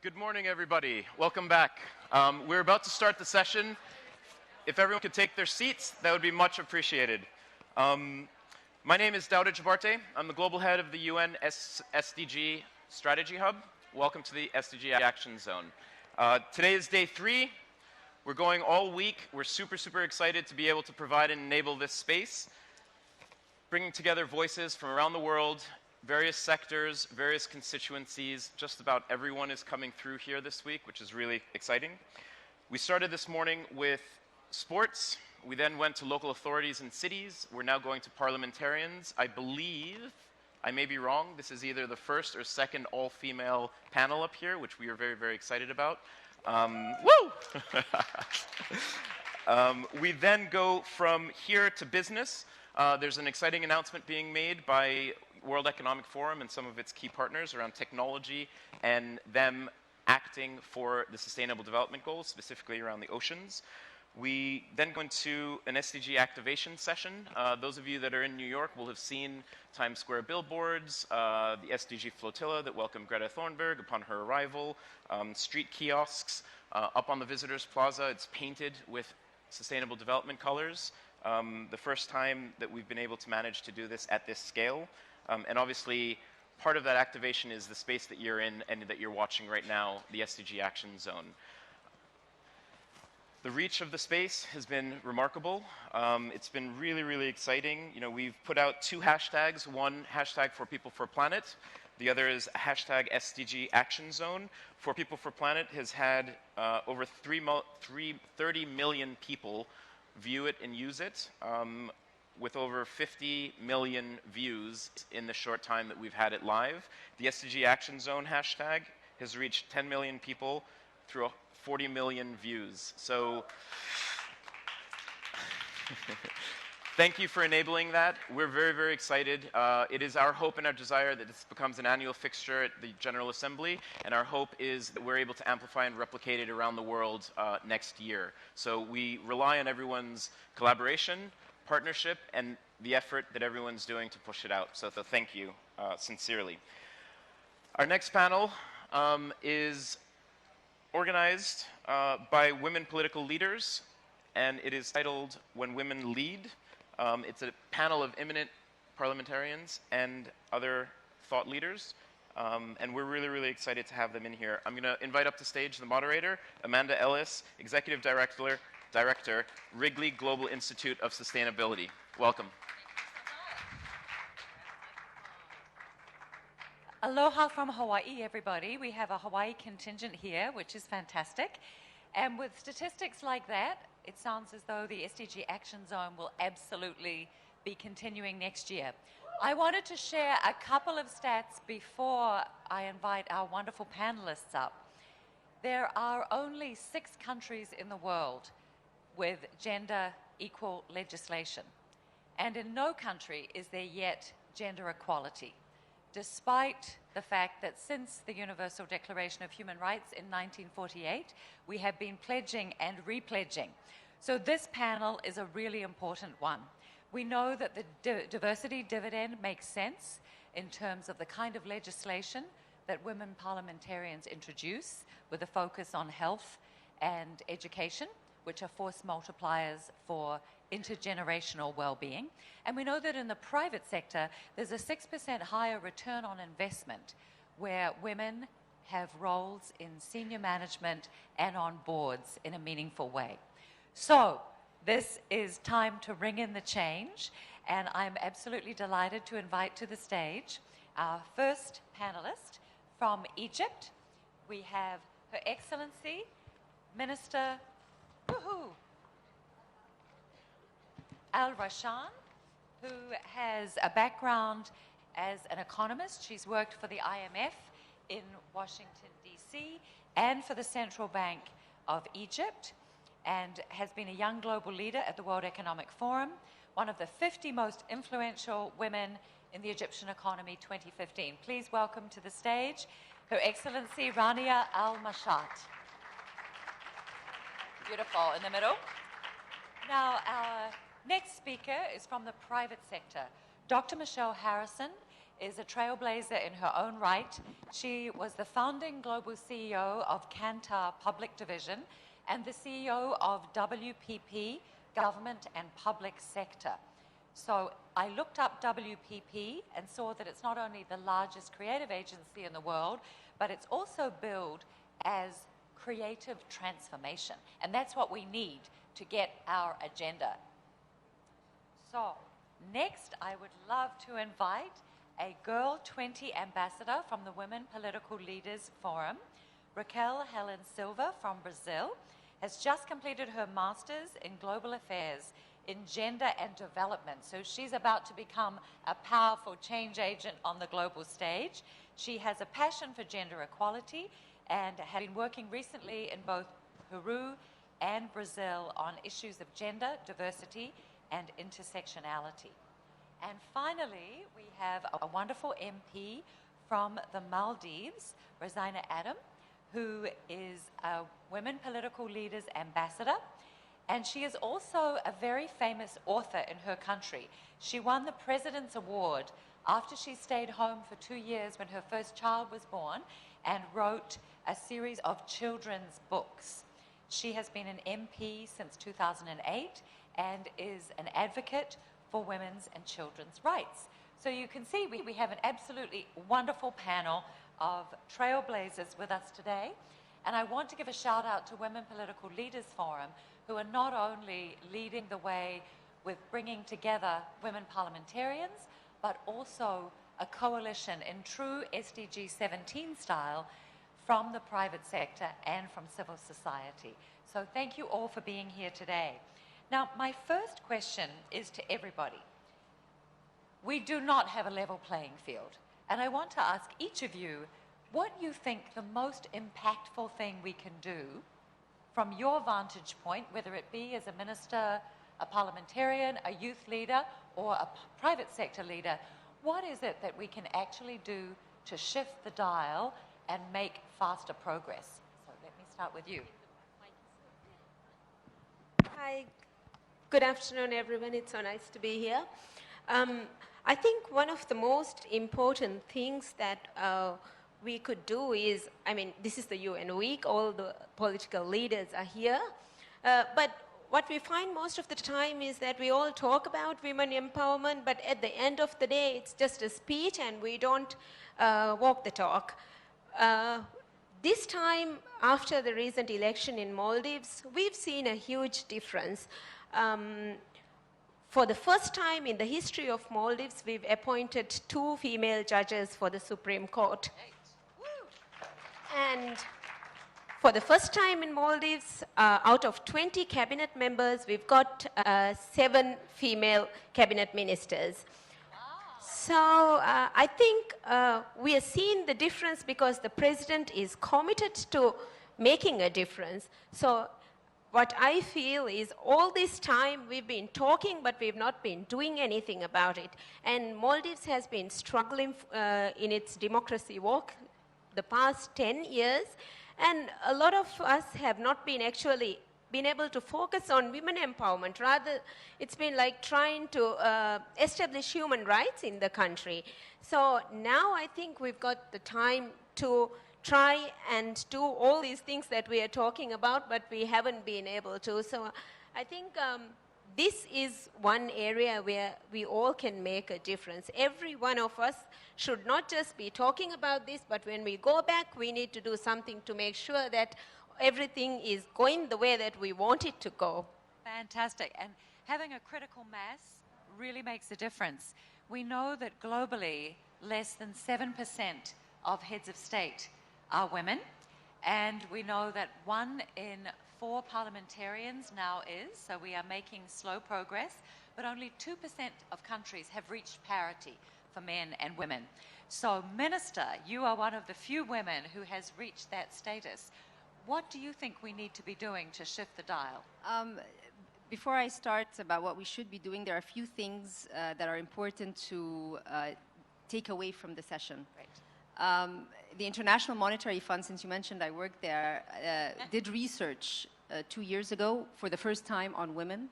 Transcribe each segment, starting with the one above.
Good morning, everybody. Welcome back. We're about to start the session. If everyone could take their seats, that would be much appreciated. My name is Dauda Jabarte. I'm the global head of the UN SDG Strategy Hub. Welcome to the SDG Action Zone. Today is day 3. We're going all week. We're super excited to be able to provide and enable this space, bringing together voices from around the world, various sectors, various constituencies. Just about everyone is coming through here this week, which is really exciting. We started this morning with sports. We then went to local authorities and cities. We're now going to parliamentarians. I believe, I may be wrong, this is either the first or second all-female panel up here, which we are very excited about. Woo! We then go from here to business. There's an exciting announcement being made by World Economic Forum and some of its key partners around technology and them acting for the Sustainable Development Goals, specifically around the oceans. We then go into an Sdg Activation Session. Those of you that are in New York will have seen Times Square billboards, the SDG flotilla that welcomed Greta Thunberg upon her arrival, street kiosks. Up on the Visitors Plaza, it's painted with Sustainable Development colors. The first time that we've been able to manage to do this at this scale. And obviously, part of that activation is the space that you're in and that you're watching right now, the SDG Action Zone. The reach of the space has been remarkable. It's been really exciting. You know, we've put out 2 hashtags. One hashtag for People for Planet. The other is hashtag SDG Action Zone. For People for Planet has had over 30 million people view it and use it, with over 50 million views in the short time that we've had it live. The SDG Action Zone hashtag has reached 10 million people through 40 million views. So thank you for enabling that. We're very excited. It is our hope and our desire that this becomes an annual fixture at the General Assembly, and our hope is that we're able to amplify and replicate it around the world next year. So we rely on everyone's collaboration, partnership, and the effort that everyone's doing to push it out. So thank you sincerely. Our next panel is organized by women political leaders, and it is titled When Women Lead. It's a panel of eminent parliamentarians and other thought leaders, and we're really excited to have them in here. I'm going to invite up to stage the moderator, Amanda Ellis, Executive Director, Wrigley Global Institute of Sustainability. Welcome. Aloha from Hawaii, everybody. We have a Hawaii contingent here, which is fantastic. And with statistics like that, it sounds as though the SDG Action Zone will absolutely be continuing next year. I wanted to share a couple of stats before I invite our wonderful panelists up. There are only 6 countries in the world with gender equal legislation. And in no country is there yet gender equality, despite the fact that since the Universal Declaration of Human Rights in 1948, we have been pledging and repledging. So this panel is a really important one. We know that the diversity dividend makes sense in terms of the kind of legislation that women parliamentarians introduce with a focus on health and education, which are force multipliers for intergenerational well-being. And we know that in the private sector, there's a 6% higher return on investment where women have roles in senior management and on boards in a meaningful way. So this is time to ring in the change, and I'm absolutely delighted to invite to the stage our first panelist from Egypt. We have Her Excellency, Minister Al-Rashan, who has a background as an economist. She's worked for the IMF in Washington, D.C., and for the Central Bank of Egypt, and has been a young global leader at the World Economic Forum, one of the 50 most influential women in the Egyptian economy 2015. Please welcome to the stage Her Excellency Rania Al-Mashat. Beautiful, in the middle. Now, our next speaker is from the private sector. Dr. Michelle Harrison is a trailblazer in her own right. She was the founding global CEO of Kantar Public Division and the CEO of WPP, Government and Public Sector. So I looked up WPP and saw that it's not only the largest creative agency in the world, but it's also billed as creative transformation. And that's what we need to get our agenda. So next, I would love to invite a Girl 20 ambassador from the Women Political Leaders Forum. Raquel Helen Silva from Brazil has just completed her master's in global affairs in gender and development. So she's about to become a powerful change agent on the global stage. She has a passion for gender equality and has been working recently in both Peru and Brazil on issues of gender, diversity, and intersectionality. And finally, we have a wonderful MP from the Maldives, Resina Adam, who is a Women Political Leaders Ambassador. And she is also a very famous author in her country. She won the President's Award after she stayed home for 2 years when her first child was born and wrote a series of children's books. She has been an MP since 2008 and is an advocate for women's and children's rights. So you can see we have an absolutely wonderful panel of trailblazers with us today. And I want to give a shout out to Women Political Leaders Forum, who are not only leading the way with bringing together women parliamentarians, but also a coalition in true SDG 17 style from the private sector and from civil society. So thank you all for being here today. Now, my first question is to everybody. We do not have a level playing field, and I want to ask each of you what you think the most impactful thing we can do from your vantage point, whether it be as a minister, a parliamentarian, a youth leader, or a private sector leader. What is it that we can actually do to shift the dial and make faster progress? So let me start with you. Hi, good afternoon, everyone. It's so nice to be here. I think one of the most important things that we could do is, I mean, this is the UN week, all the political leaders are here, but what we find most of the time is that we all talk about women empowerment, but at the end of the day, it's just a speech and we don't walk the talk. This time, after the recent election in Maldives, we've seen a huge difference. For the first time in the history of Maldives, we've appointed 2 female judges for the Supreme Court. And for the first time in Maldives, out of 20 cabinet members, we've got 7 female cabinet ministers. Wow. So I think we are seeing the difference because the president is committed to making a difference. So what I feel is all this time we've been talking, but we've not been doing anything about it. And Maldives has been struggling in its democracy walk the past 10 years. And a lot of us have not been actually been able to focus on women empowerment. Rather, it's been like trying to establish human rights in the country. So now I think we've got the time to try and do all these things that we are talking about, but we haven't been able to. So I think this is one area where we all can make a difference. Every one of us should not just be talking about this, but when we go back, we need to do something to make sure that everything is going the way that we want it to go. Fantastic. And having a critical mass really makes a difference. We know that globally, less than 7% of heads of state are women, and we know that 1 in 4 parliamentarians now is, so we are making slow progress, but only 2% of countries have reached parity for men and women. So, Minister, you are one of the few women who has reached that status. What do you think we need to be doing to shift the dial? Before I start about what we should be doing, there are a few things that are important to take away from the session. Right. The International Monetary Fund, since you mentioned I worked there, did research 2 years ago for the first time on women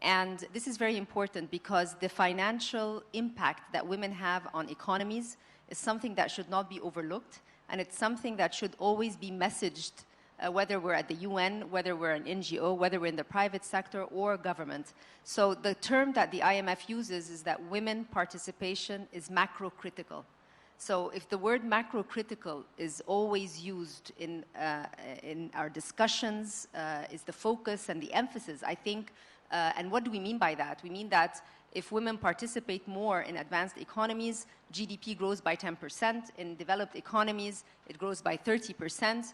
And this is very important because the financial impact that women have on economies is something that should not be overlooked, and it's something that should always be messaged, whether we're at the UN, whether we're an NGO, whether we're in the private sector or government. So the term that the IMF uses is that women participation is macro-critical. So if the word macro-critical is always used in our discussions, is the focus and the emphasis, I think, and what do we mean by that? We mean that if women participate more in advanced economies, GDP grows by 10%. In developed economies, it grows by 30%.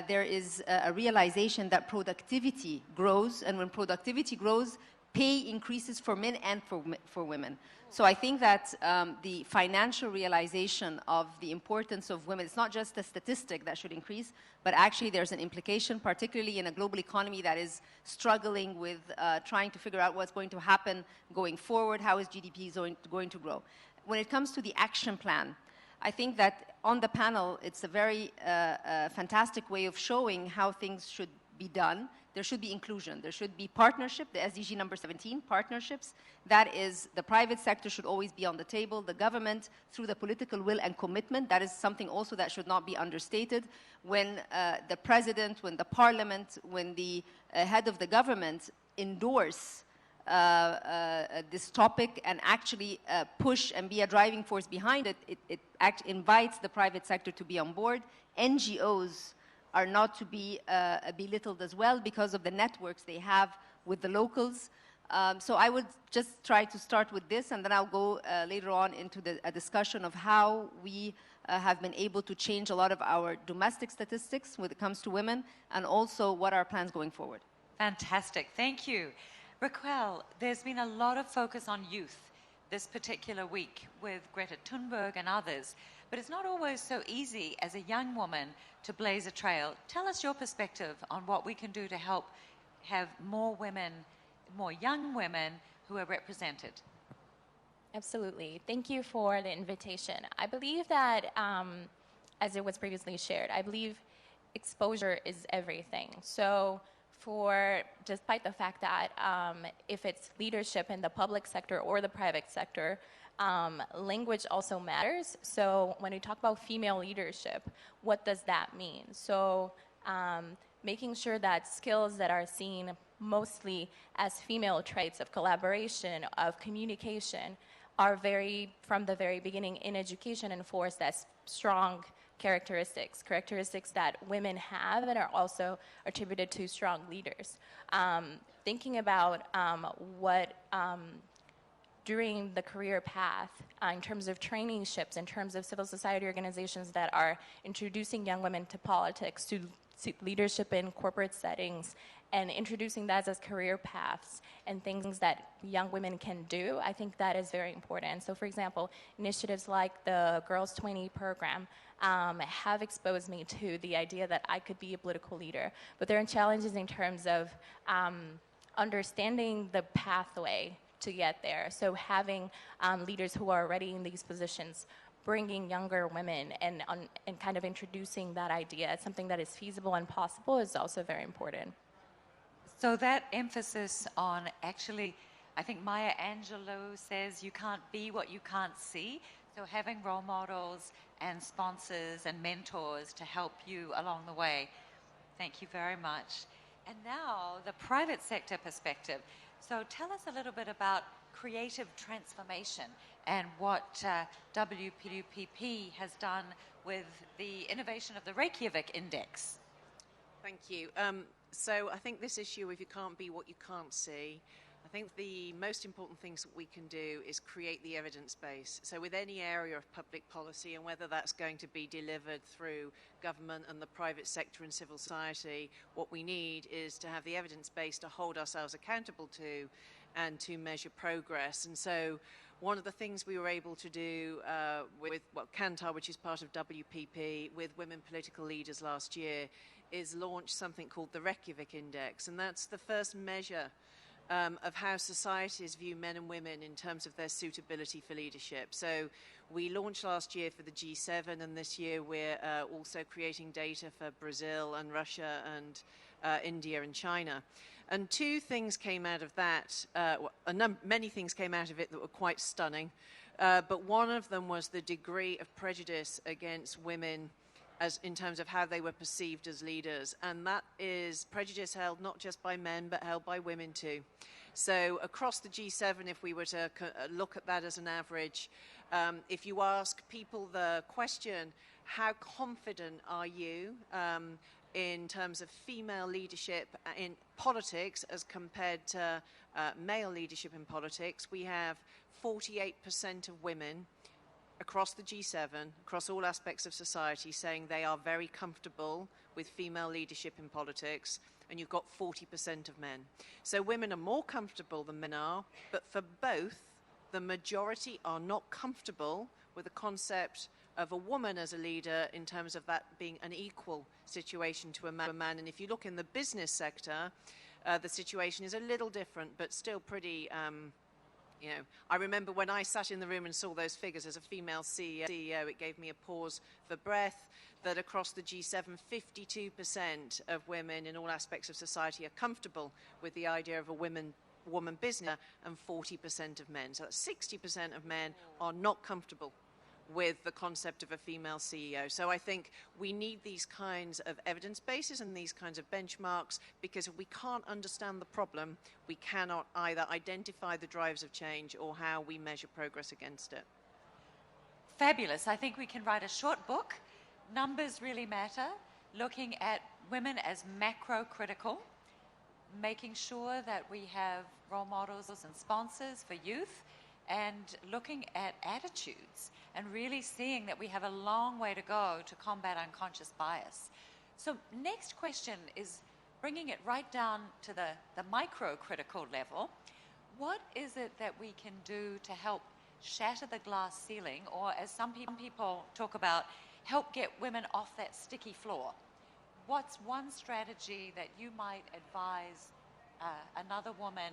There is a realization that productivity grows, and when productivity grows, pay increases for men and for women. So I think that the financial realization of the importance of women, it's not just a statistic that should increase, but actually there's an implication, particularly in a global economy that is struggling with trying to figure out what's going to happen going forward, how is GDP going to grow. When it comes to the action plan, I think that on the panel, it's a very fantastic way of showing how things should be done. There should be inclusion. There should be partnership, the SDG number 17, partnerships. That is, the private sector should always be on the table. The government, through the political will and commitment, that is something also that should not be understated. When the president, when the parliament, when the head of the government endorse this topic and actually push and be a driving force behind it, it invites the private sector to be on board. NGOs are not to be belittled as well because of the networks they have with the locals. So I would just try to start with this, and then I'll go later on into a discussion of how we have been able to change a lot of our domestic statistics when it comes to women, and also what are our plans going forward. Fantastic. Thank you. Raquel, there's been a lot of focus on youth this particular week with Greta Thunberg and others, but it's not always so easy as a young woman to blaze a trail. Tell us your perspective on what we can do to help have more women, more young women who are represented. Absolutely. Thank you for the invitation. I believe that, as it was previously shared, I believe exposure is everything. So despite the fact that if it's leadership in the public sector or the private sector, language also matters. So when we talk about female leadership, what does that mean? So making sure that skills that are seen mostly as female traits of collaboration, of communication, are from the very beginning in education enforced as strong characteristics that women have and are also attributed to strong leaders. Thinking about what during the career path, in terms of traineeships, in terms of civil society organizations that are introducing young women to politics, to leadership in corporate settings, and introducing that as career paths and things that young women can do, I think that is very important. So for example, initiatives like the Girls 20 program have exposed me to the idea that I could be a political leader. But there are challenges in terms of understanding the pathway to get there. So having leaders who are already in these positions, bringing younger women and kind of introducing that idea as something that is feasible and possible is also very important. So that emphasis on actually, I think Maya Angelou says you can't be what you can't see. So having role models and sponsors and mentors to help you along the way. Thank you very much. And now the private sector perspective. So tell us a little bit about creative transformation and what WPP has done with the innovation of the Reykjavik Index. Thank you. So I think this issue of you can't be what you can't see, I think the most important things that we can do is create the evidence base. So with any area of public policy, and whether that's going to be delivered through government and the private sector and civil society, what we need is to have the evidence base to hold ourselves accountable to and to measure progress. And so one of the things we were able to do with Kantar, which is part of WPP, with women political leaders last year, is launch something called the Reykjavik Index. And that's the first measure of how societies view men and women in terms of their suitability for leadership. So we launched last year for the G7, and this year we're also creating data for Brazil and Russia and India and China. And two things came out of that, many things came out of it that were quite stunning, but one of them was the degree of prejudice against women as in terms of how they were perceived as leaders. And that is prejudice held not just by men, but held by women too. So across the G7, if we were to look at that as an average, if you ask people the question, how confident are you in terms of female leadership in politics as compared to male leadership in politics, we have 48% of women across the G7, across all aspects of society, saying they are very comfortable with female leadership in politics, and you've got 40% of men. So women are more comfortable than men are, but for both, the majority are not comfortable with the concept of a woman as a leader in terms of that being an equal situation to a man. And if you look in the business sector, the situation is a little different, but still pretty... You know, I remember when I sat in the room and saw those figures as a female CEO, it gave me a pause for breath, that across the G7, 52% of women in all aspects of society are comfortable with the idea of a woman business, and 40% of men. So that's 60% of men are not comfortable with the concept of a female CEO. So I think we need these kinds of evidence bases and these kinds of benchmarks, because if we can't understand the problem, we cannot either identify the drivers of change or how we measure progress against it. Fabulous. I think we can write a short book. Numbers really matter. Looking at women as macro-critical, making sure that we have role models and sponsors for youth, and looking at attitudes and really seeing that we have a long way to go to combat unconscious bias. So next question is bringing it right down to the micro-critical level. What is it that we can do to help shatter the glass ceiling, or as some people talk about, help get women off that sticky floor? What's one strategy that you might advise another woman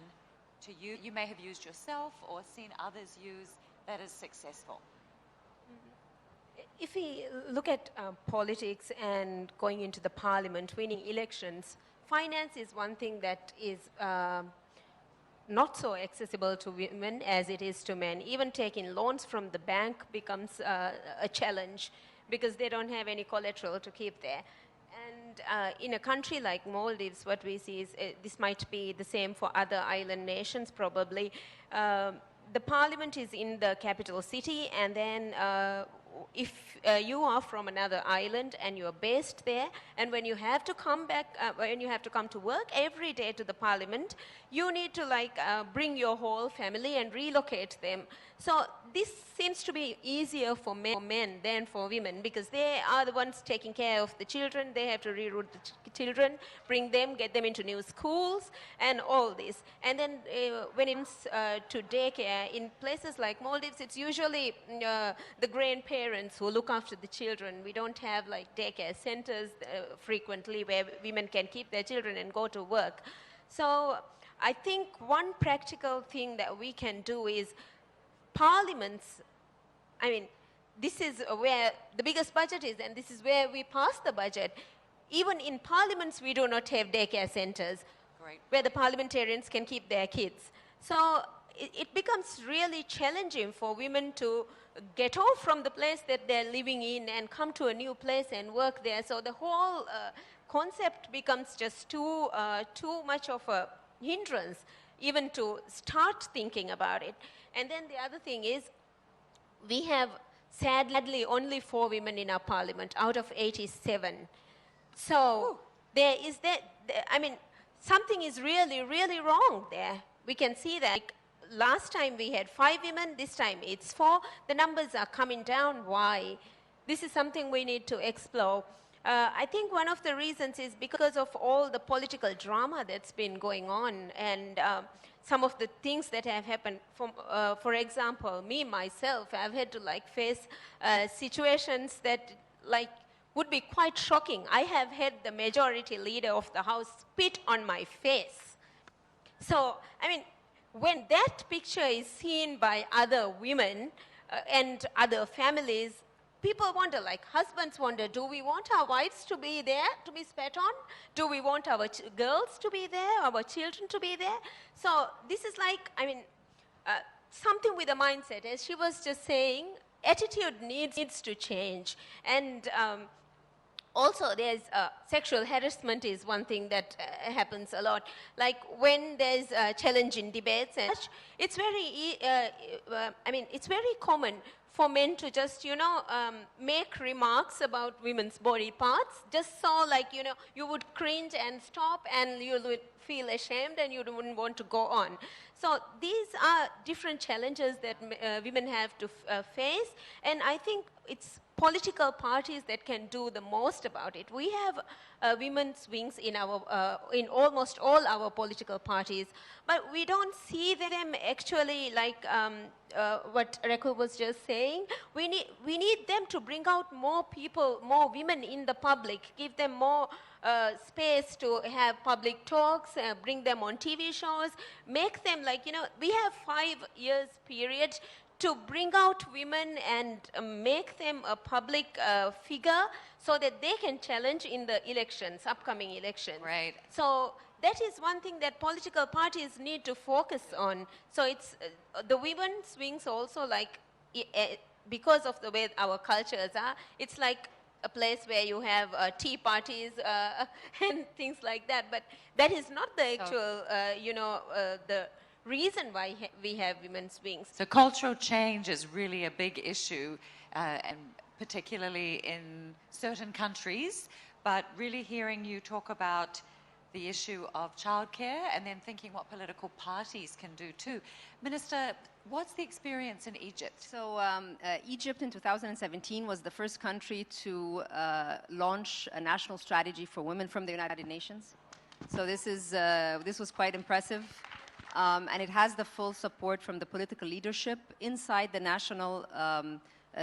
to use, you may have used yourself or seen others use, that is successful? If we look at politics and going into the parliament, winning elections, finance is one thing that is not so accessible to women as it is to men. Even taking loans from the bank becomes a challenge because they don't have any collateral to keep there. And in a country like Maldives, what we see is this might be the same for other island nations probably. The parliament is in the capital city, and then if you are from another island and you are based there, and when you have to come back, when you have to come to work every day to the parliament, you need to bring your whole family and relocate them. So this seems to be easier for men than for women, because they are the ones taking care of the children. They have to reroute the children, bring them, get them into new schools, and all this. And then when it comes to daycare, in places like Maldives, it's usually the grandparents who look after the children. We don't have daycare centers frequently where women can keep their children and go to work. So I think one practical thing that we can do is parliaments, I mean, this is where the biggest budget is, and this is where we pass the budget. Even in parliaments, we do not have daycare centers where the parliamentarians can keep their kids. So it becomes really challenging for women to get off from the place that they're living in and come to a new place and work there. So the whole concept becomes just too much of a hindrance even to start thinking about it. And then the other thing is, we have sadly only 4 women in our parliament out of 87. So there is I mean, something is really, really wrong there. We can see that. Last time we had 5 women, this time it's 4. The numbers are coming down. Why? This is something we need to explore. I think one of the reasons is because of all the political drama that's been going on, and some of the things that have happened. For example, me, myself, I've had to face situations that would be quite shocking. I have had the majority leader of the House spit on my face. So, I mean, when that picture is seen by other women and other families, people wonder, like husbands wonder, do we want our wives to be there, to be spat on? Do we want our girls to be there, our children to be there? So this is like, I mean, something with a mindset. As she was just saying, attitude needs to change. And also, there's sexual harassment is one thing that happens a lot. Like when there's a challenge in debates, and it's very, it's very common for men to just, make remarks about women's body parts, just so like, you would cringe and stop and you would feel ashamed and you wouldn't want to go on. So these are different challenges that women have to face, and I think it's political parties that can do the most about it. We have women's wings in in almost all our political parties, but we don't see them actually like what Raquel was just saying. We need them to bring out more people, more women in the public, give them more space to have public talks, bring them on TV shows, make them like, we have 5 years period to bring out women and make them a public figure so that they can challenge in the elections, upcoming elections. Right. So that is one thing that political parties need to focus on. So it's the women's wings also, like, because of the way our cultures are, it's like a place where you have tea parties and things like that. But that is not the actual, the reason why we have women's wings. So cultural change is really a big issue, and particularly in certain countries, but really hearing you talk about the issue of childcare and then thinking what political parties can do too. Minister, what's the experience in Egypt? So Egypt in 2017 was the first country to launch a national strategy for women from the United Nations. So this was quite impressive. And it has the full support from the political leadership. Inside the national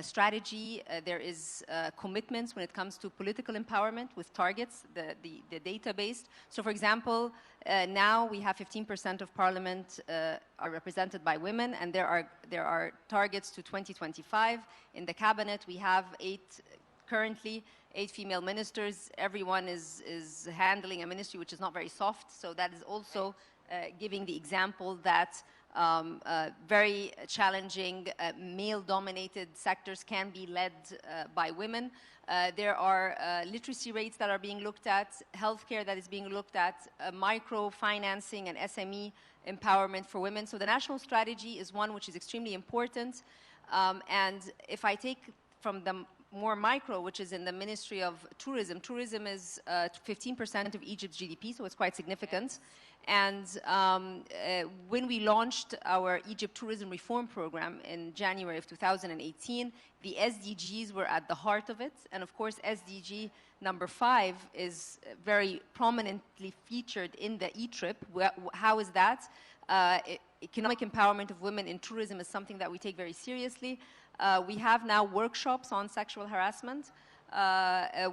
strategy, there is commitments when it comes to political empowerment with targets, the database. So for example, now we have 15% of parliament are represented by women, and there are targets to 2025. In the cabinet, we have currently 8 female ministers. Everyone is handling a ministry which is not very soft, so that is also giving the example that very challenging male-dominated sectors can be led by women. There are literacy rates that are being looked at, healthcare that is being looked at, microfinancing and SME empowerment for women. So the national strategy is one which is extremely important. And if I take from the more micro, which is in the Ministry of Tourism, tourism is 15% of Egypt's GDP, so it's quite significant. Yes. And when we launched our Egypt Tourism Reform Program in January of 2018, the SDGs were at the heart of it. And of course, SDG number 5 is very prominently featured in the E-Trip. How is that? Economic empowerment of women in tourism is something that we take very seriously. We have now workshops on sexual harassment.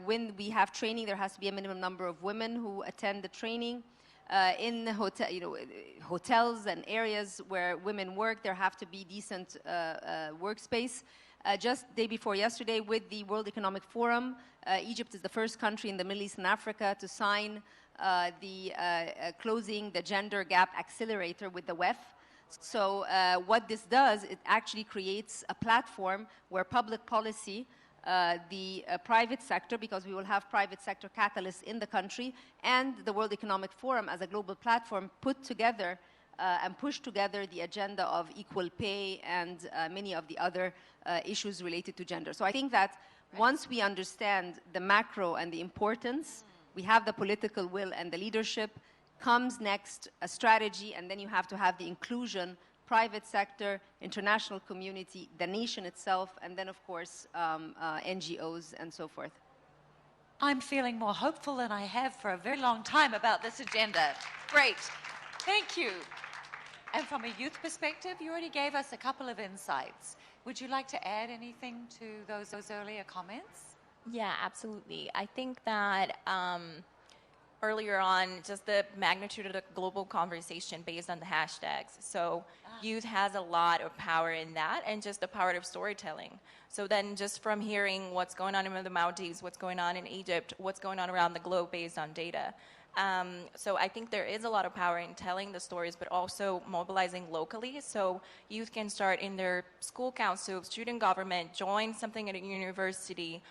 When we have training, there has to be a minimum number of women who attend the training. In the hotels and areas where women work, there have to be decent workspace. Just day before yesterday, with the World Economic Forum, Egypt is the first country in the Middle East and Africa to sign closing the gender gap accelerator with the WEF. So what this does, it actually creates a platform where public policy, the private sector, because we will have private sector catalysts in the country, and the World Economic Forum as a global platform put together and push together the agenda of equal pay and many of the other issues related to gender. So I think that once we understand the macro and the importance, we have the political will and the leadership, comes next a strategy, and then you have to have the inclusion, private sector, international community, the nation itself, and then, of course, NGOs and so forth. I'm feeling more hopeful than I have for a very long time about this agenda. Great. Thank you. And from a youth perspective, you already gave us a couple of insights. Would you like to add anything to those earlier comments? Yeah, absolutely. I think that earlier on just the magnitude of the global conversation based on the hashtags. So youth has a lot of power in that, and just the power of storytelling. So then just from hearing what's going on in the Maldives, what's going on in Egypt, what's going on around the globe based on data. So I think there is a lot of power in telling the stories, but also mobilizing locally. So youth can start in their school council, student government, join something at a university.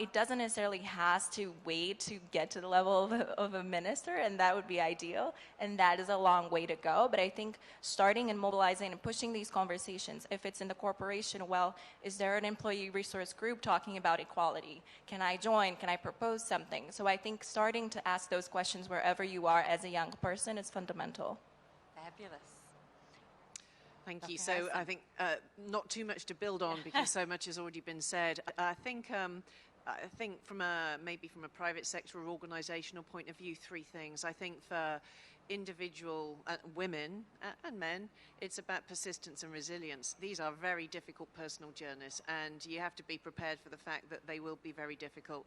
It doesn't necessarily have to wait to get to the level of a minister, and that would be ideal. And that is a long way to go. But I think starting and mobilizing and pushing these conversations, if it's in the corporation, well, is there an employee resource group talking about equality? Can I join? Can I propose something? So I think starting to ask those questions wherever you are as a young person is fundamental. Fabulous. Thank you. Dr. So Harrison. I think not too much to build on because so much has already been said. I think from maybe from a private sector or organisational point of view, three things. I think for individual women and men, it's about persistence and resilience. These are very difficult personal journeys, and you have to be prepared for the fact that they will be very difficult,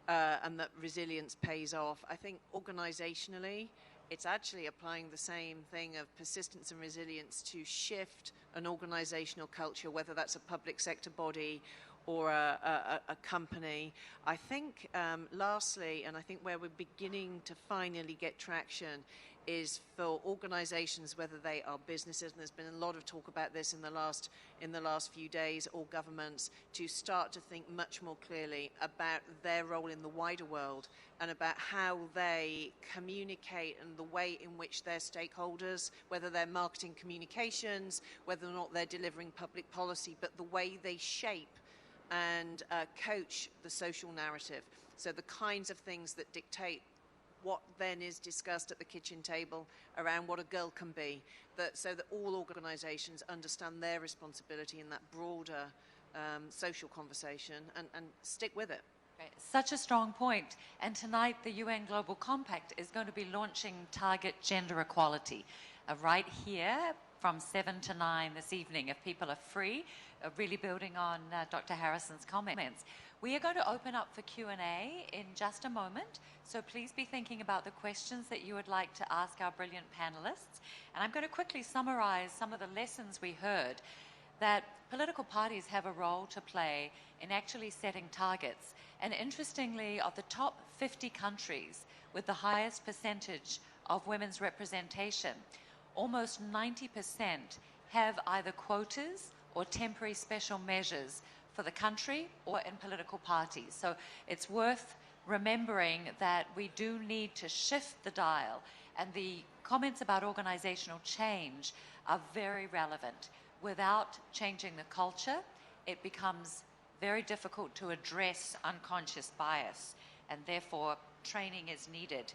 and that resilience pays off. I think organisationally, it's actually applying the same thing of persistence and resilience to shift an organisational culture, whether that's a public sector body or a company. I think, lastly, and I think where we're beginning to finally get traction is for organisations, whether they are businesses, and there's been a lot of talk about this in the last few days, or governments, to start to think much more clearly about their role in the wider world and about how they communicate and the way in which their stakeholders, whether they're marketing communications, whether or not they're delivering public policy, but the way they shape and coach the social narrative. So the kinds of things that dictate what then is discussed at the kitchen table around what a girl can be, so that all organisations understand their responsibility in that broader social conversation and stick with it. Such a strong point. And tonight the UN Global Compact is going to be launching Target Gender Equality right here from 7 to 9 this evening, if people are free, really building on Dr. Harrison's comments. We are going to open up for Q&A in just a moment, so please be thinking about the questions that you would like to ask our brilliant panelists. And I'm going to quickly summarize some of the lessons we heard, that political parties have a role to play in actually setting targets. And interestingly, of the top 50 countries with the highest percentage of women's representation, almost 90% have either quotas or temporary special measures for the country or in political parties. So it's worth remembering that we do need to shift the dial, and the comments about organizational change are very relevant. Without changing the culture, it becomes very difficult to address unconscious bias, and therefore training is needed.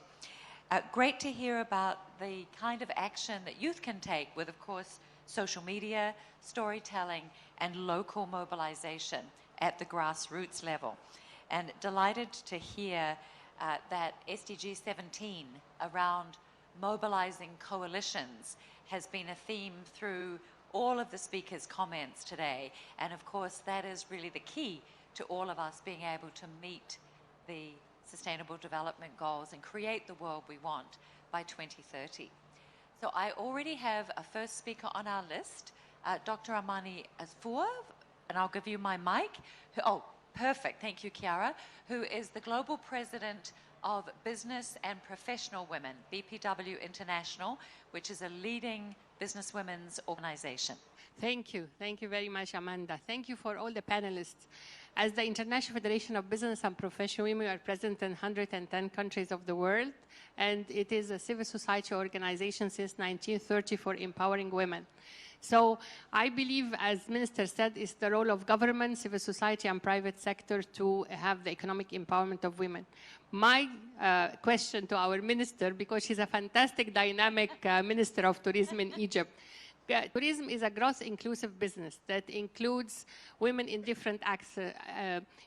Great to hear about the kind of action that youth can take with, of course, social media, storytelling, and local mobilization at the grassroots level. And delighted to hear that SDG 17 around mobilizing coalitions has been a theme through all of the speakers' comments today. And of course, that is really the key to all of us being able to meet the Sustainable Development Goals and create the world we want by 2030. So I already have a first speaker on our list, Dr. Amani Asfour, and I'll give you my mic. Oh, perfect. Thank you, Chiara, who is the Global President of Business and Professional Women, BPW International, which is a leading business women's organization. Thank you. Thank you very much, Amanda. Thank you for all the panelists. As the International Federation of Business and Professional Women, we are present in 110 countries of the world, and it is a civil society organization since 1930 for empowering women. So I believe, as Minister said, it's the role of government, civil society, and private sector to have the economic empowerment of women. My question to our minister, because she's a fantastic, dynamic minister of tourism in Egypt. Tourism is a growth-inclusive business that includes women in different acts,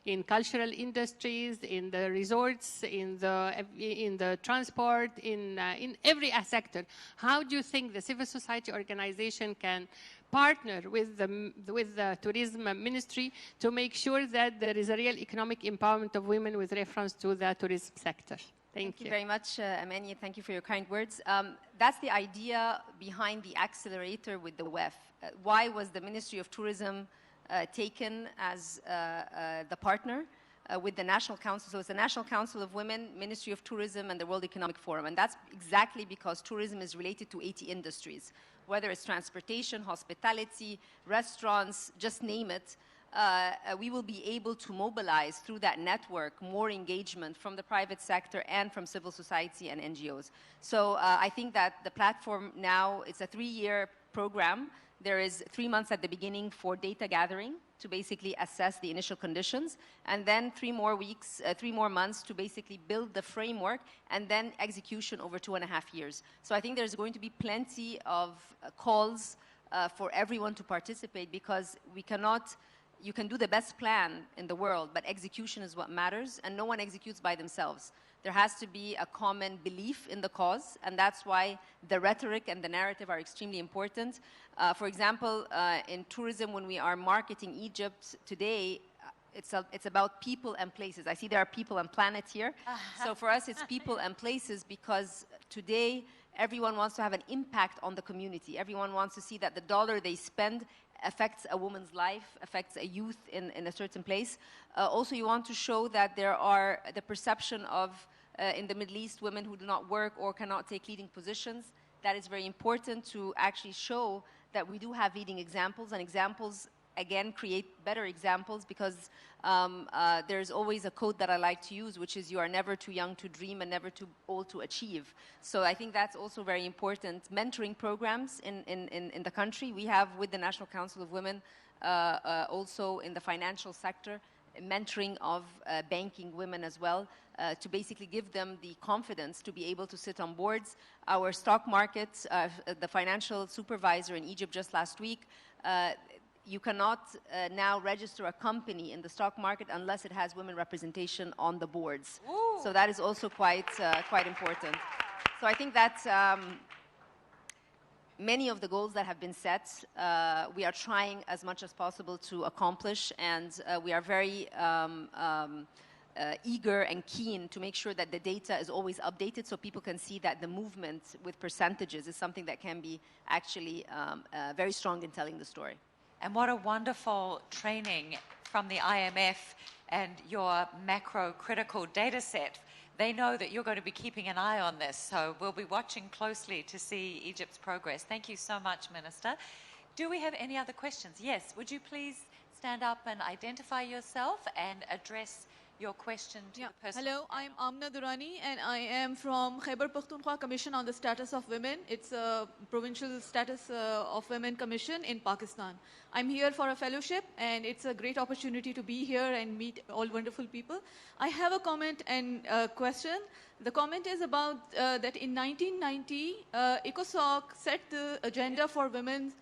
in cultural industries, in the resorts, in the transport, in every sector. How do you think the civil society organization can partner with the tourism ministry to make sure that there is a real economic empowerment of women with reference to the tourism sector? Thank you. Very much, Amani. Thank you for your kind words. That's the idea behind the accelerator with the WEF. Why was the Ministry of Tourism taken as the partner with the National Council? So it's the National Council of Women, Ministry of Tourism, and the World Economic Forum. And that's exactly because tourism is related to 80 industries, whether it's transportation, hospitality, restaurants, just name it. We will be able to mobilize through that network more engagement from the private sector and from civil society and NGOs. So I think that the platform now, it's a 3-year program. There is 3 months at the beginning for data gathering to basically assess the initial conditions, and then 3 more months to basically build the framework, and then execution over 2.5 years. So I think there's going to be plenty of calls for everyone to participate, because you can do the best plan in the world, but execution is what matters, and no one executes by themselves. There has to be a common belief in the cause, and that's why the rhetoric and the narrative are extremely important. For example, in tourism, when we are marketing Egypt today, it's about people and places. I see there are people and planet here. So for us, it's people and places, because today everyone wants to have an impact on the community. Everyone wants to see that the dollar they spend affects a woman's life, affects a youth in a certain place. Also, you want to show that there are the perception of, in the Middle East, women who do not work or cannot take leading positions. That is very important to actually show that we do have leading examples, and examples, again, create better examples, because there's always a quote that I like to use, which is, you are never too young to dream and never too old to achieve. So I think that's also very important. Mentoring programs in the country. We have, with the National Council of Women, also in the financial sector, mentoring of banking women as well, to basically give them the confidence to be able to sit on boards. Our stock markets, the financial supervisor in Egypt just last week, you cannot now register a company in the stock market unless it has women representation on the boards. Ooh. So that is also quite important. So I think that many of the goals that have been set, we are trying as much as possible to accomplish, and we are very eager and keen to make sure that the data is always updated, so people can see that the movement with percentages is something that can be actually very strong in telling the story. And what a wonderful training from the IMF and your macro-critical data set. They know that you're going to be keeping an eye on this, so we'll be watching closely to see Egypt's progress. Thank you so much, Minister. Do we have any other questions? Yes, would you please stand up and identify yourself and address your question to the person? Hello, I'm Amna Durrani, and I am from Khyber Pakhtunkhwa Commission on the Status of Women. It's a provincial status of women commission in Pakistan. I'm here for a fellowship, and it's a great opportunity to be here and meet all wonderful people. I have a comment and a question. The comment is about that in 1990, ECOSOC set the agenda for women's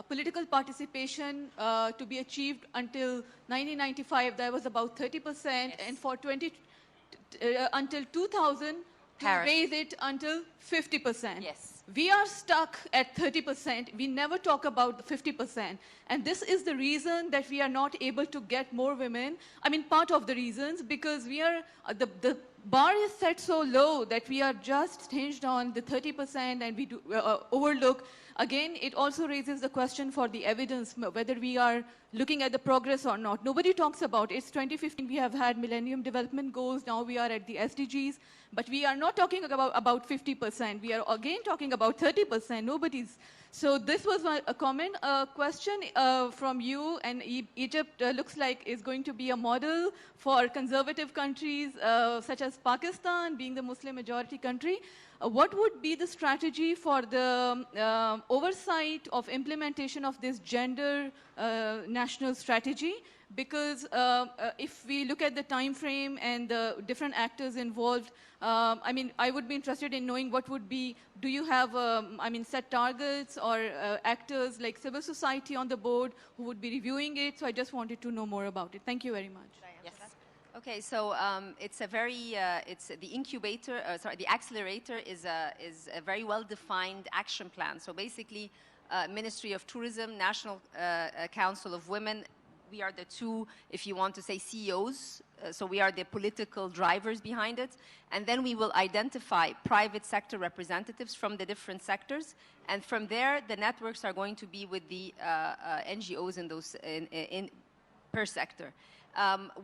political participation to be achieved until 1995. That was about 30%, yes. And for until 2000 to raise it until 50%. Yes. We are stuck at 30%. We never talk about the 50%. And this is the reason that we are not able to get more women. I mean, part of the reasons, because we are, the bar is set so low that we are just hinged on the 30%, and we do overlook. Again, it also raises the question for the evidence, whether we are looking at the progress or not. Nobody talks about it. It's 2015, we have had Millennium Development Goals, now we are at the SDGs, but we are not talking about 50%. We are again talking about 30%. Nobody's. So this was a comment, a question from you, and Egypt looks like is going to be a model for conservative countries such as Pakistan, being the Muslim majority country. What would be the strategy for the oversight of implementation of this gender national strategy? Because if we look at the time frame and the different actors involved, I mean, I would be interested in knowing what would be, do you have, set targets or actors like civil society on the board who would be reviewing it? So I just wanted to know more about it. Thank you very much. Yes. Okay, so it's a very, it's the incubator, the accelerator is a very well-defined action plan. So basically, Ministry of Tourism, National Council of Women, we are the two, if you want to say, CEOs. So we are the political drivers behind it. And then we will identify private sector representatives from the different sectors. And from there, the networks are going to be with the NGOs in those per sector.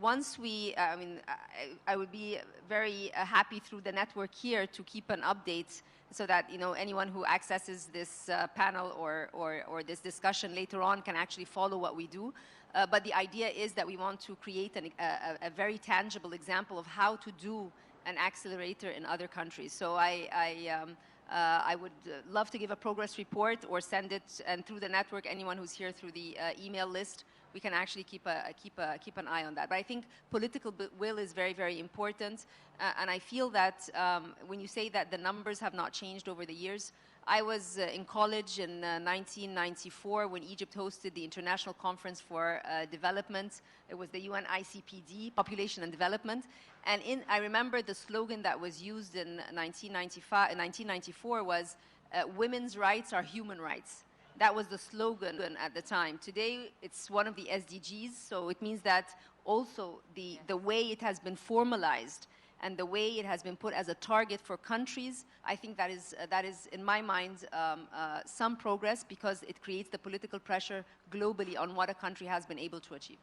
Once we, I would be very happy through the network here to keep an update so that, you know, anyone who accesses this panel or this discussion later on can actually follow what we do. But the idea is that we want to create a very tangible example of how to do an accelerator in other countries. So I would love to give a progress report or send it, and through the network, anyone who's here through the email list, we can actually keep an eye on that. But I think political will is very, very important. And I feel that when you say that the numbers have not changed over the years, I was in college in 1994 when Egypt hosted the International Conference for Development. It was the UN ICPD, Population and Development. And I remember the slogan that was used in 1994 was, women's rights are human rights. That was the slogan at the time. Today, it's one of the SDGs, so it means that also the way it has been formalized and the way it has been put as a target for countries, I think that is in my mind, some progress because it creates the political pressure globally on what a country has been able to achieve.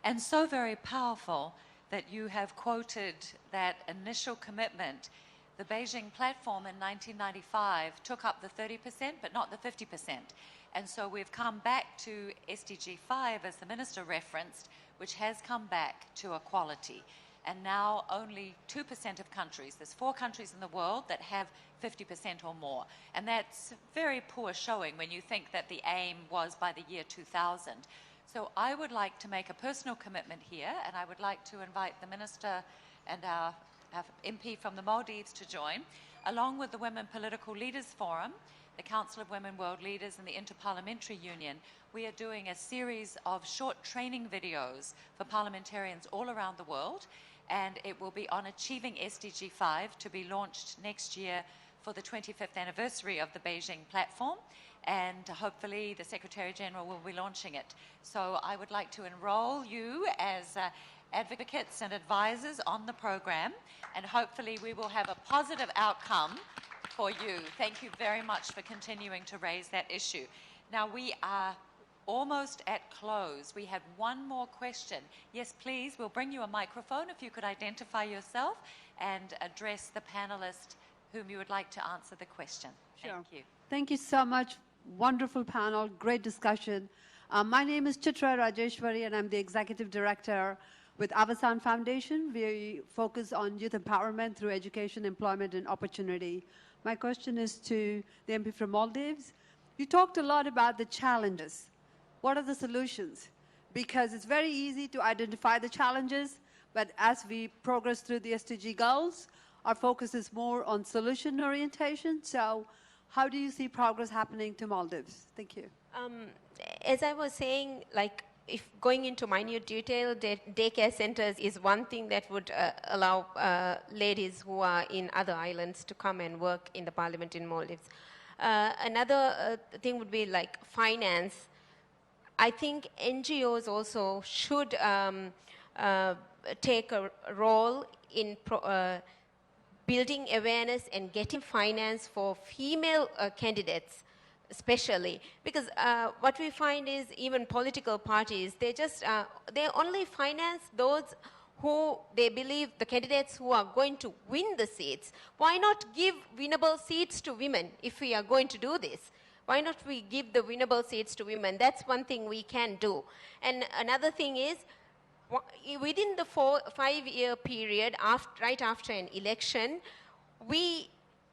And so very powerful that you have quoted that initial commitment. The Beijing platform in 1995 took up the 30%, but not the 50%. And so we've come back to SDG 5, as the minister referenced, which has come back to equality. And now only 2% of countries, there's 4 countries in the world that have 50% or more. And that's very poor showing when you think that the aim was by the year 2000. So I would like to make a personal commitment here, and I would like to invite the minister and our MP from the Maldives to join, along with the Women Political Leaders Forum, the Council of Women World Leaders, and the Interparliamentary Union. We are doing a series of short training videos for parliamentarians all around the world, and it will be on achieving SDG 5 to be launched next year for the 25th anniversary of the Beijing platform, and hopefully the Secretary General will be launching it. So I would like to enroll you as advocates and advisors on the program, and hopefully we will have a positive outcome for you. Thank you very much for continuing to raise that issue. Now we are almost at close. We have one more question. Yes, please, we'll bring you a microphone if you could identify yourself and address the panelist whom you would like to answer the question. Sure. Thank you. Thank you so much. Wonderful panel, great discussion. My name is Chitra Rajeshwari, and I'm the Executive Director with Avasan Foundation. We focus on youth empowerment through education, employment, and opportunity. My question is to the MP from Maldives. You talked a lot about the challenges. What are the solutions? Because it's very easy to identify the challenges, but as we progress through the SDG goals, our focus is more on solution orientation. So how do you see progress happening to Maldives? Thank you. As I was saying, like, if going into minute detail, daycare centers is one thing that would allow ladies who are in other islands to come and work in the parliament in Maldives. Another thing would be like finance. I think NGOs also should take a role in building awareness and getting finance for female candidates, especially because what we find is even political parties, they only finance those who they believe the candidates who are going to win the seats. Why not give winnable seats to women if we are going to do this? Why not we give the winnable seats to women? That's one thing we can do. And another thing is, within the 5-year period, right after an election, we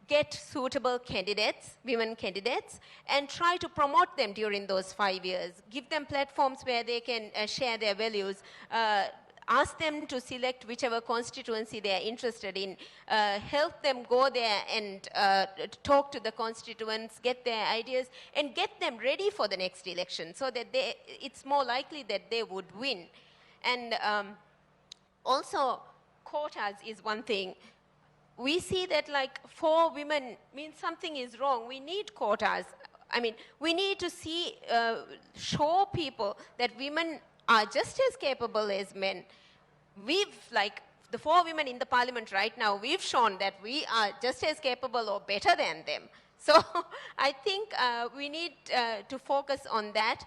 get suitable candidates, women candidates, and try to promote them during those 5 years. Give them platforms where they can share their values. Ask them to select whichever constituency they are interested in. Help them go there and talk to the constituents, get their ideas, and get them ready for the next election so that it's more likely that they would win. And also, quotas is one thing. We see that like 4 women means something is wrong. We need quotas. I mean, we need to show people that women are just as capable as men. We've, like the 4 women in the parliament right now, we've shown that we are just as capable or better than them. So I think we need to focus on that.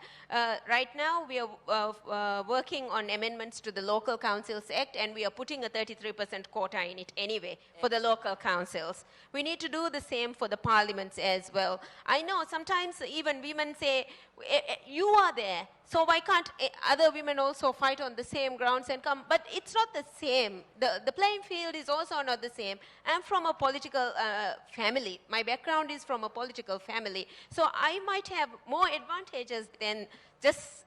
Right now, we are working on amendments to the Local Councils Act, and we are putting a 33% quota in it anyway for the local councils. We need to do the same for the parliaments as well. I know sometimes even women say, you are there, so why can't other women also fight on the same grounds and come? But it's not the same. The playing field is also not the same. I'm from a political family. My background is from a political family. So I might have more advantages than just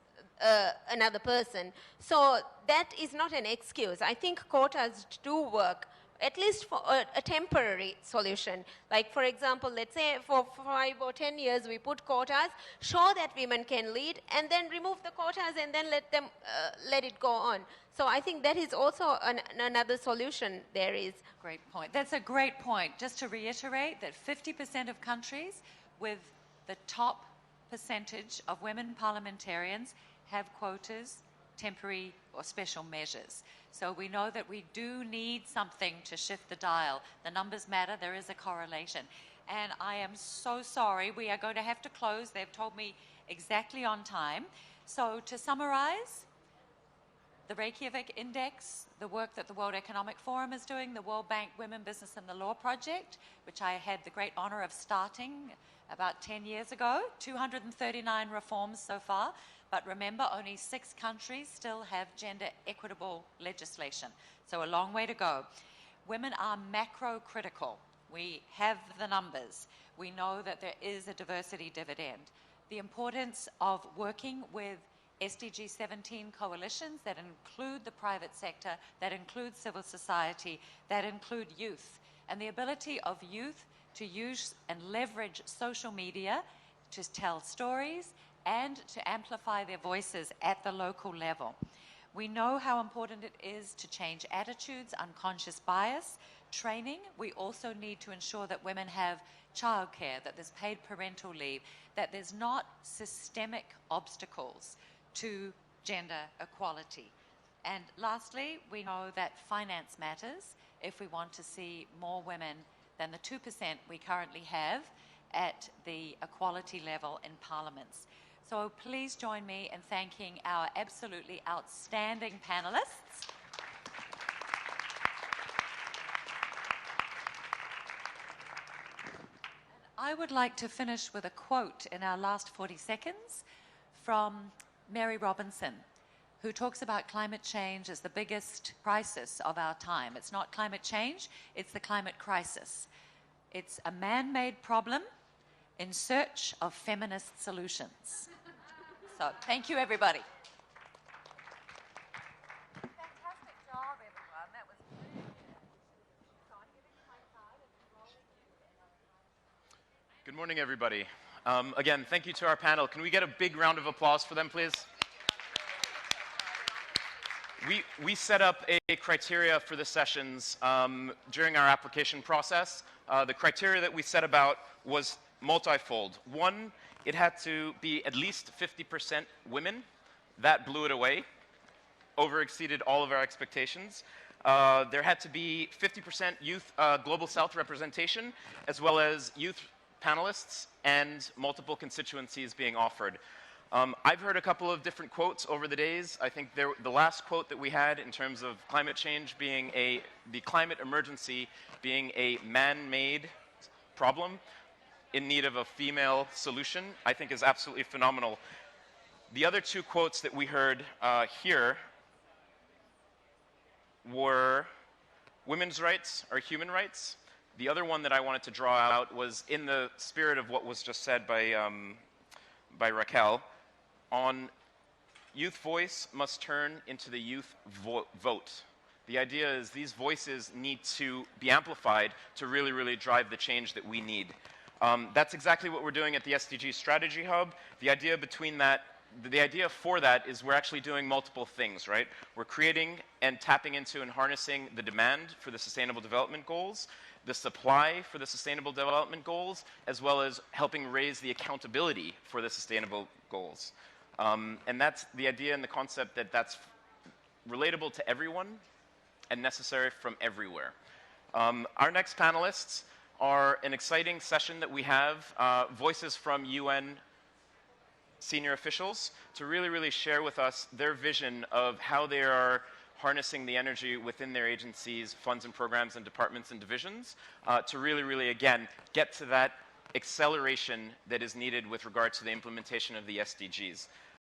another person. So that is not an excuse. I think quotas do work, at least for a temporary solution. Like, for example, let's say for 5 or 10 years we put quotas, show that women can lead, and then remove the quotas and then let it go on. So I think that is also another solution there is. Great point. That's a great point. Just to reiterate that 50% of countries with the top percentage of women parliamentarians have quotas, temporary or special measures. So we know that we do need something to shift the dial. The numbers matter. There is a correlation. And I am so sorry. We are going to have to close. They've told me exactly on time. So to summarize, the Reykjavik Index, the work that the World Economic Forum is doing, the World Bank Women, Business and the Law Project, which I had the great honor of starting about 10 years ago, 239 reforms so far. But remember, only 6 countries still have gender equitable legislation. So a long way to go. Women are macro-critical. We have the numbers. We know that there is a diversity dividend. The importance of working with SDG 17 coalitions that include the private sector, that include civil society, that include youth, and the ability of youth to use and leverage social media to tell stories and to amplify their voices at the local level. We know how important it is to change attitudes, unconscious bias, training. We also need to ensure that women have childcare, that there's paid parental leave, that there's not systemic obstacles to gender equality. And lastly, we know that finance matters if we want to see more women than the 2% we currently have at the equality level in parliaments. So please join me in thanking our absolutely outstanding panelists. I would like to finish with a quote in our last 40 seconds from Mary Robinson, who talks about climate change as the biggest crisis of our time. It's not climate change, it's the climate crisis. It's a man-made problem in search of feminist solutions. So, thank you, everybody. Fantastic job, everyone. That was brilliant. So I'm giving you my card and enrolling you. Good morning, everybody. Again, thank you to our panel. Can we get a big round of applause for them, please? We set up a criteria for the sessions during our application process. The criteria that we set about was multifold. One, it had to be at least 50% women. That blew it away, over-exceeded all of our expectations. There had to be 50% youth Global South representation, as well as youth panelists and multiple constituencies being offered. I've heard a couple of different quotes over the days. I think the last quote that we had in terms of climate change being the climate emergency being a man-made problem in need of a female solution, I think is absolutely phenomenal. The other 2 quotes that we heard here were women's rights are human rights. The other one that I wanted to draw out was in the spirit of what was just said by Raquel, on youth voice must turn into the youth vote. The idea is these voices need to be amplified to really, really drive the change that we need. That's exactly what we're doing at the SDG Strategy Hub. The idea for that is we're actually doing multiple things, right? We're creating and tapping into and harnessing the demand for the Sustainable Development Goals, the supply for the Sustainable Development Goals, as well as helping raise the accountability for the Sustainable Goals. And that's the idea and the concept that that's relatable to everyone and necessary from everywhere. Our next panelists are an exciting session that we have, voices from UN senior officials to really share with us their vision of how they are harnessing the energy within their agencies, funds and programs and departments and divisions to really, again, get to that acceleration that is needed with regard to the implementation of the SDGs.